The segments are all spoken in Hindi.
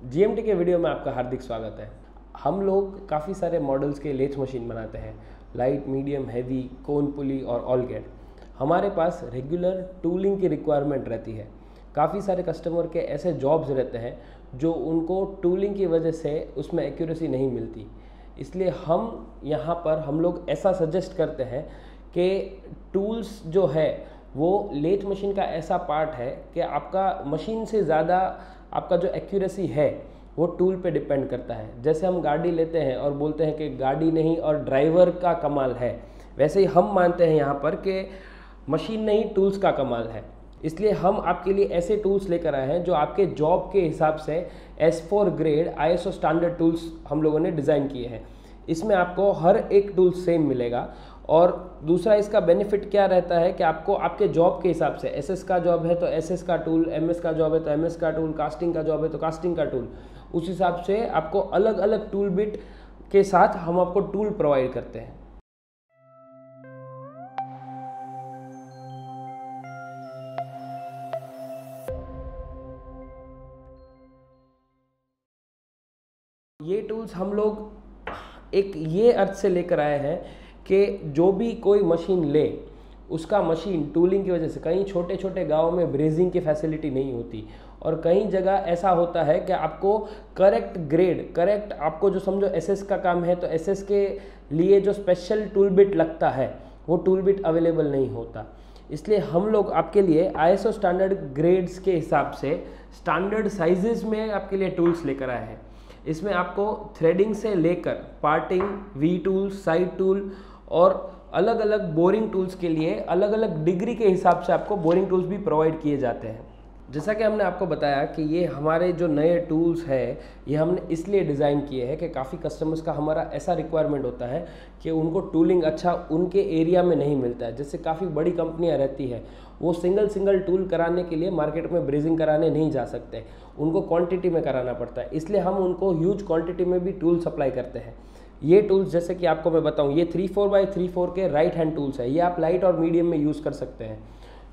जीएमटी के वीडियो में आपका हार्दिक स्वागत है। हम लोग काफ़ी सारे मॉडल्स के लेथ मशीन बनाते हैं, लाइट, मीडियम, हैवी, कोन पुली और ऑल गेट। हमारे पास रेगुलर टूलिंग की रिक्वायरमेंट रहती है। काफ़ी सारे कस्टमर के ऐसे जॉब्स रहते हैं जो उनको टूलिंग की वजह से उसमें एक्यूरेसी नहीं मिलती। इसलिए हम लोग ऐसा सजेस्ट करते हैं कि टूल्स जो है वो लेथ मशीन का ऐसा पार्ट है कि आपका मशीन से ज़्यादा आपका जो एक्यूरेसी है वो टूल पे डिपेंड करता है। जैसे हम गाड़ी लेते हैं और बोलते हैं कि गाड़ी नहीं और ड्राइवर का कमाल है, वैसे ही हम मानते हैं यहाँ पर कि मशीन नहीं टूल्स का कमाल है। इसलिए हम आपके लिए ऐसे टूल्स लेकर आए हैं जो आपके जॉब के हिसाब से S4 grade ISO standard tools हम लोगों ने डिज़ाइन किए हैं। इसमें आपको हर एक टूल सेम मिलेगा। और दूसरा इसका बेनिफिट क्या रहता है कि आपको आपके जॉब के हिसाब से SS का जॉब है तो SS का टूल, MS का जॉब है तो MS का टूल, कास्टिंग का जॉब है तो कास्टिंग का टूल, उस हिसाब से आपको अलग अलग टूल बिट के साथ हम आपको टूल प्रोवाइड करते हैं। ये टूल्स हम लोग एक ये अर्थ से लेकर आए हैं कि जो भी कोई मशीन ले उसका मशीन टूलिंग की वजह से, कहीं छोटे छोटे गांवों में ब्रेजिंग की फैसिलिटी नहीं होती और कई जगह ऐसा होता है कि आपको करेक्ट आपको जो समझो SS का काम है तो SS के लिए जो स्पेशल टूल बिट लगता है वो टूल बिट अवेलेबल नहीं होता। इसलिए हम लोग आपके लिए ISO स्टैंडर्ड ग्रेड्स के हिसाब से स्टैंडर्ड साइजेस में आपके लिए टूल्स लेकर आए हैं। इसमें आपको थ्रेडिंग से लेकर parting, V tool, side tool और अलग अलग बोरिंग टूल्स के लिए अलग अलग डिग्री के हिसाब से आपको बोरिंग टूल्स भी प्रोवाइड किए जाते हैं। जैसा कि हमने आपको बताया कि ये हमारे जो नए टूल्स हैं ये हमने इसलिए डिज़ाइन किए हैं कि काफ़ी कस्टमर्स का हमारा ऐसा रिक्वायरमेंट होता है कि उनको टूलिंग अच्छा उनके एरिया में नहीं मिलता है। जैसे काफ़ी बड़ी कंपनियां रहती है, वो सिंगल टूल कराने के लिए मार्केट में ब्रेजिंग कराने नहीं जा सकते, उनको क्वांटिटी में कराना पड़ता है। इसलिए हम उनको ह्यूज क्वांटिटी में भी टूल सप्लाई करते हैं। ये टूल्स जैसे कि आपको मैं बताऊं, ये 3/4x3/4 के राइट हैंड टूल्स है। ये आप लाइट और मीडियम में यूज़ कर सकते हैं।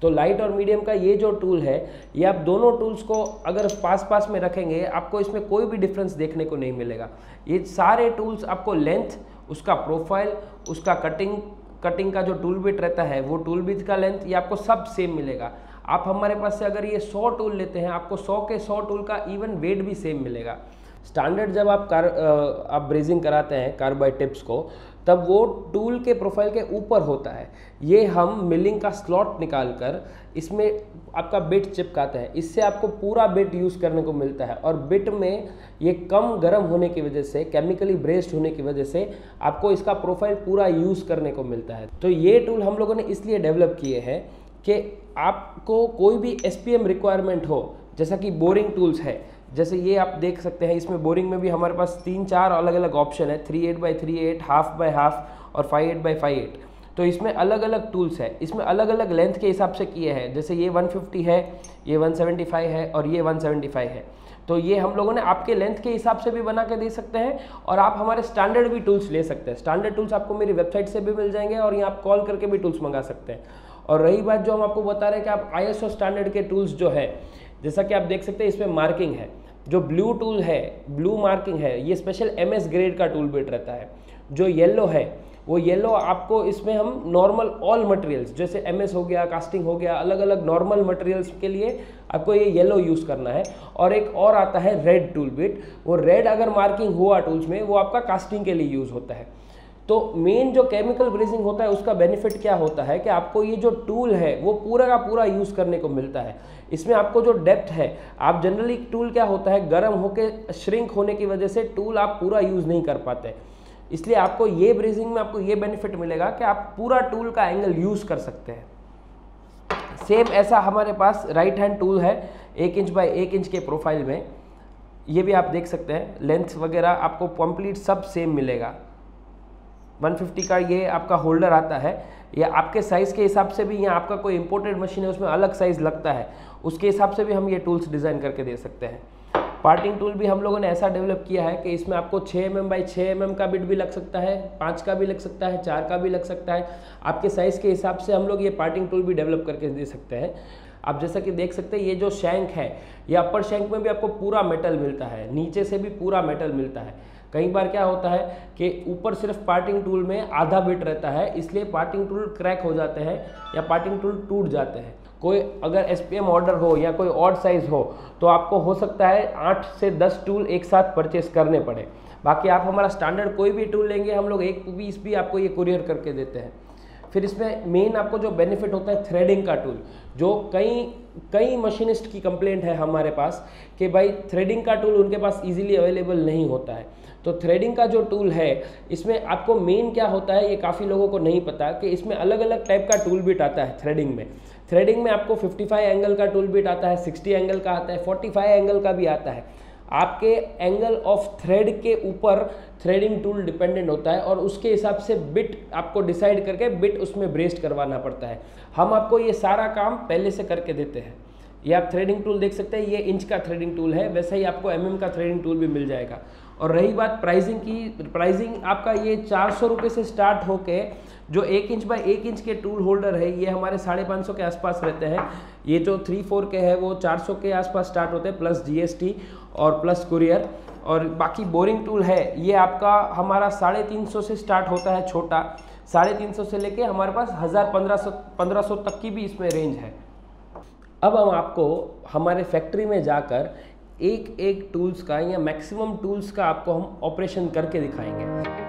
तो लाइट और मीडियम का ये जो टूल है, ये आप दोनों टूल्स को अगर पास में रखेंगे आपको इसमें कोई भी डिफरेंस देखने को नहीं मिलेगा। ये सारे टूल्स आपको लेंथ, उसका प्रोफाइल, उसका कटिंग का जो टूल बिट रहता है वो टूल बिट का लेंथ, ये आपको सब सेम मिलेगा। आप हमारे पास से अगर ये 100 टूल लेते हैं आपको 100 के 100 टूल का इवन वेट भी सेम मिलेगा। स्टैंडर्ड जब आप ब्रेजिंग कराते हैं कार्बाइड टिप्स को, तब वो टूल के प्रोफाइल के ऊपर होता है। ये हम मिलिंग का स्लॉट निकाल कर इसमें आपका बिट चिपकाते हैं। इससे आपको पूरा बिट यूज़ करने को मिलता है और बिट में ये कम गर्म होने की वजह से, केमिकली ब्रेस्ड होने की वजह से आपको इसका प्रोफाइल पूरा यूज़ करने को मिलता है। तो ये टूल हम लोगों ने इसलिए डेवलप किए हैं कि आपको कोई भी SPM रिक्वायरमेंट हो, जैसा कि बोरिंग टूल्स है, जैसे ये आप देख सकते हैं, इसमें बोरिंग में भी हमारे पास 3-4 अलग अलग ऑप्शन है, 3/8x3/8, 1/2x1/2 और 5/8x5/8। तो इसमें अलग अलग टूल्स है, इसमें अलग अलग लेंथ के हिसाब से किए हैं। जैसे ये 150 है, ये 175 है और ये 175 है। तो ये हम लोगों ने आपके लेंथ के हिसाब से भी बना के दे सकते हैं और आप हमारे स्टैंडर्ड भी टूल्स ले सकते हैं। स्टैंडर्ड टूल्स आपको मेरी वेबसाइट से भी मिल जाएंगे और यहाँ आप कॉल करके भी टूल्स मंगा सकते हैं। और रही बात जो हम आपको बता रहे हैं कि आप ISO स्टैंडर्ड के टूल्स जो है, जैसा कि आप देख सकते हैं इसमें मार्किंग है, जो ब्लू टूल है, ब्लू मार्किंग है, ये स्पेशल MS ग्रेड का टूल बिट रहता है। जो येलो है वो येलो आपको इसमें हम नॉर्मल ऑल मटेरियल्स जैसे MS हो गया, कास्टिंग हो गया, अलग अलग नॉर्मल मटेरियल्स के लिए आपको ये येलो यूज़ करना है। और एक और आता है रेड टूल बिट, वो रेड अगर मार्किंग हुआ टूल्स में वो आपका कास्टिंग के लिए यूज़ होता है। तो मेन जो केमिकल ब्रेजिंग होता है उसका बेनिफिट क्या होता है कि आपको ये जो टूल है वो पूरा का पूरा यूज़ करने को मिलता है। इसमें आपको जो डेप्थ है, आप जनरली टूल क्या होता है गर्म होके श्रिंक होने की वजह से टूल आप पूरा यूज़ नहीं कर पाते, इसलिए आपको ये ब्रेजिंग में आपको ये बेनिफिट मिलेगा कि आप पूरा टूल का एंगल यूज़ कर सकते हैं। सेम ऐसा हमारे पास राइट हैंड टूल है 1 इंच बाय 1 इंच के प्रोफाइल में, ये भी आप देख सकते हैं। लेंथ वगैरह आपको कंप्लीट सब सेम मिलेगा। 150 का ये आपका होल्डर आता है, ये आपके साइज़ के हिसाब से भी, यहाँ आपका कोई इंपोर्टेड मशीन है उसमें अलग साइज़ लगता है, उसके हिसाब से भी हम ये टूल्स डिज़ाइन करके दे सकते हैं। पार्टिंग टूल भी हम लोगों ने ऐसा डेवलप किया है कि इसमें आपको 6 mm बाई 6 mm का बिट भी लग सकता है, 5 का भी लग सकता है, 4 का भी लग सकता है। आपके साइज़ के हिसाब से हम लोग ये पार्टिंग टूल भी डेवलप करके दे सकते हैं। आप जैसा कि देख सकते हैं ये जो शैंक है, ये अपर शैंक में भी आपको पूरा मेटल मिलता है, नीचे से भी पूरा मेटल मिलता है। कई बार क्या होता है कि ऊपर सिर्फ पार्टिंग टूल में आधा बिट रहता है, इसलिए पार्टिंग टूल क्रैक हो जाते हैं या पार्टिंग टूल टूट जाते हैं। कोई अगर एसपीएम ऑर्डर हो या कोई ऑड साइज हो तो आपको हो सकता है 8 से 10 टूल एक साथ परचेस करने पड़े। बाकी आप हमारा स्टैंडर्ड कोई भी टूल लेंगे हम लोग एक पीस भी आपको ये कुरियर करके देते हैं। फिर इसमें मेन आपको जो बेनिफिट होता है थ्रेडिंग का टूल, जो कई मशीनिस्ट की कंप्लेंट है हमारे पास कि भाई थ्रेडिंग का टूल उनके पास इजीली अवेलेबल नहीं होता है। तो थ्रेडिंग का जो टूल है इसमें आपको मेन क्या होता है ये काफ़ी लोगों को नहीं पता कि इसमें अलग अलग टाइप का टूल बिट आता है थ्रेडिंग में आपको 55 एंगल का टूल बिट आता है, 60 एंगल का आता है, 45 एंगल का भी आता है। आपके एंगल ऑफ थ्रेड के ऊपर थ्रेडिंग टूल डिपेंडेंट होता है और उसके हिसाब से बिट आपको डिसाइड करके बिट उसमें ब्रेस्ड करवाना पड़ता है। हम आपको ये सारा काम पहले से करके देते हैं। ये आप थ्रेडिंग टूल देख सकते हैं, ये इंच का थ्रेडिंग टूल है, वैसे ही आपको mm का थ्रेडिंग टूल भी मिल जाएगा। और रही बात प्राइसिंग की, प्राइसिंग आपका ये 400 रुपये से स्टार्ट होके जो 1 इंच बाय 1 इंच के टूल होल्डर है ये हमारे 550 के आसपास रहते हैं। ये जो 3-4 के है वो 400 के आसपास स्टार्ट होते हैं प्लस GST और प्लस कुरियर। और बाकी बोरिंग टूल है ये आपका हमारा 350 से स्टार्ट होता है छोटा, 350 से लेके हमारे पास 1000-1500 तक की भी इसमें रेंज है। अब हम आपको हमारे फैक्ट्री में जाकर एक एक टूल्स का या मैक्सिमम टूल्स का आपको हम ऑपरेशन करके दिखाएंगे।